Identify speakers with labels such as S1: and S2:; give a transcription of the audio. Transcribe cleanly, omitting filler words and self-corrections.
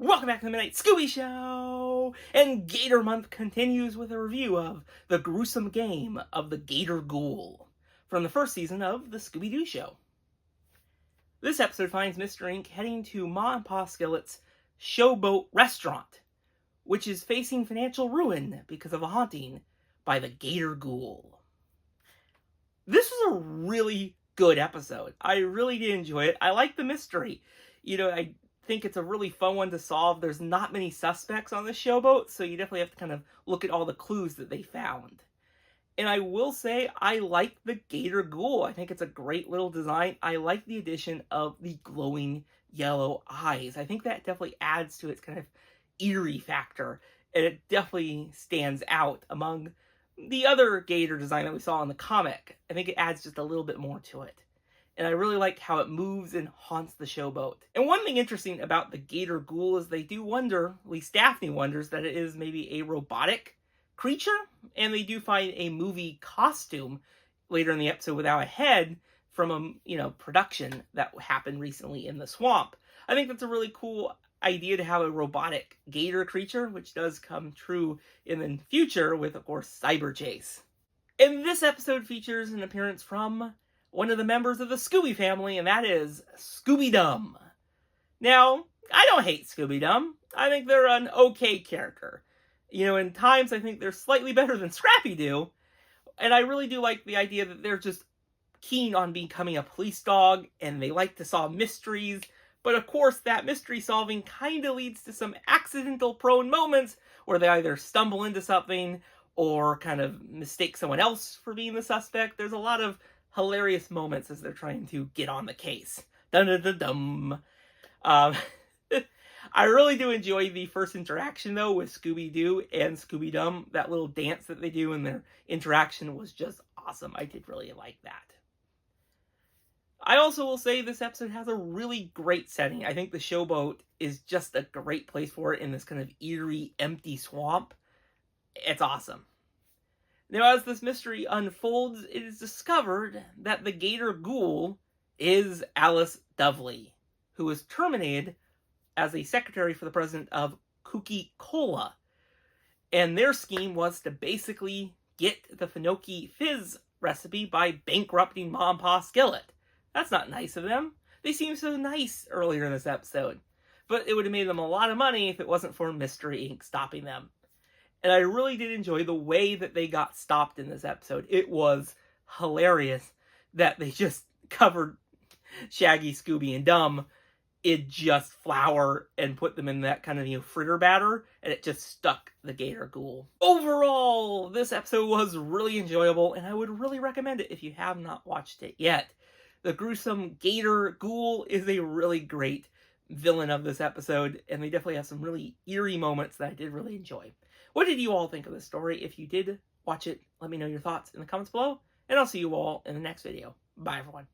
S1: Welcome back to the Midnight Scooby Show! And Gator Month continues with a review of the gruesome game of the Gator Ghoul from the first season of the Scooby-Doo show. This episode finds Mr. Ink heading to Ma and Pa Skillet's Showboat restaurant, which is facing financial ruin because of a haunting by the Gator Ghoul. This was a really good episode. I really did enjoy it. I like the mystery. I think it's a really fun one to solve. There's not many suspects on the showboat, so you definitely have to kind of look at all the clues that they found. And I will say, I like the Gator Ghoul. I think it's a great little design. I like the addition of the glowing yellow eyes. I think that definitely adds to its kind of eerie factor, and it definitely stands out among the other Gator design that we saw in the comic. I think it adds just a little bit more to it. And I really like how it moves and haunts the showboat. And one thing interesting about the Gator Ghoul is they do wonder, at least Daphne wonders, that it is maybe a robotic creature. And they do find a movie costume later in the episode without a head from a production that happened recently in the swamp. I think that's a really cool idea to have a robotic gator creature, which does come true in the future with, of course, Cyber Chase. And this episode features an appearance from one of the members of the Scooby family, and that is Scooby-Dum. Now, I don't hate Scooby-Dum. I think they're an okay character. In times I think they're slightly better than Scrappy-Doo, and I really do like the idea that they're just keen on becoming a police dog, and they like to solve mysteries, but of course that mystery solving kind of leads to some accidental prone moments where they either stumble into something or kind of mistake someone else for being the suspect. There's a lot of hilarious moments as they're trying to get on the case. Dun-dun-dun-dum. I really do enjoy the first interaction, though, with Scooby-Doo and Scooby-Dum. That little dance that they do in their interaction was just awesome. I did really like that. I also will say this episode has a really great setting. I think the showboat is just a great place for it in this kind of eerie, empty swamp. It's awesome. Now, as this mystery unfolds, it is discovered that the Gator Ghoul is Alice Dovely, who was terminated as a secretary for the president of Kooky Cola. And their scheme was to basically get the Finoki Fizz recipe by bankrupting Ma and Pa Skillet. That's not nice of them. They seemed so nice earlier in this episode. But it would have made them a lot of money if it wasn't for Mystery Inc. stopping them. And I really did enjoy the way that they got stopped in this episode. It was hilarious that they just covered Shaggy, Scooby, and Dum in just flour and put them in that kind of, fritter batter, and it just stuck the Gator Ghoul. Overall, this episode was really enjoyable, and I would really recommend it if you have not watched it yet. The gruesome Gator Ghoul is a really great villain of this episode, and they definitely have some really eerie moments that I did really enjoy. What did you all think of this story? If you did watch it, let me know your thoughts in the comments below, and I'll see you all in the next video. Bye, everyone.